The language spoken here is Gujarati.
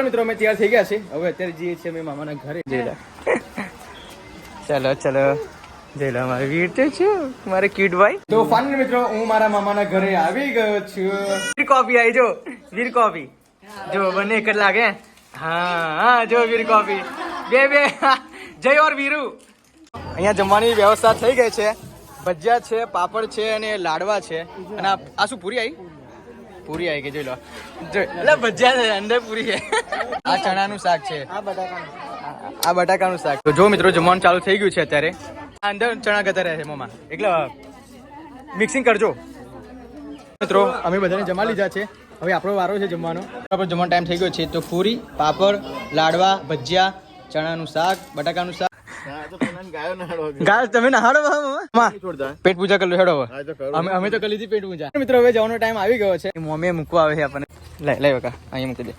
મિત્રો અમે તૈયાર થઈ ગયા છે, હવે અત્યારે જઈએ છીએ અમે મામાના ઘરે. જયલા ચલો ચલો જયલા મારે વીર તો છે મારે ક્યુટ ભાઈ. તો ફાઇનલી મિત્રો હું મારા મામાના ઘરે આવી ગયો છું. વીર કોફી આવી જો, વીર કોફી જો બંને એક જ લાગે. હા જો વીર કોફી બે જય ઓર વીરુ. અહીંયા જમવાની વ્યવસ્થા થઈ ગઈ છે. ભજીયા છે, પાપડ છે અને લાડવા છે. અને આ શું પૂરી આવી? પૂરી આવી ગઈ જોઈ લો. એટલે ભજીયા છે અંદર પૂરી છે. આ ચણાનું શાક છે, આ બટાકાનું શાક. તો જો મિત્રો જમવાનું ચાલુ થઈ ગયું છે અત્યારે. અંદર ચણા ગતા રહે છે મોમાં, એટલે મિક્સિંગ કરજો. મિત્રો અમે બધાને જમા લીધા છે, હવે આપણો વારો છે જમવાનો. આપણો જમવાનો ટાઈમ થઈ ગયો છે. તો પૂરી, પાપડ, લાડવા, ભજીયા, ચણાનું શાક, બટાકાનું શાક. ગાય તમે નહાડો પેટ પૂજા કરી લો. હેડો અમે તો કરી લીધી પેટ પૂજા. મિત્રો હવે જવાનો ટાઈમ આવી ગયો છે. મમ્મી મૂકવા આવે છે આપણને. લઈ બકા અહીંયા મૂકી દે.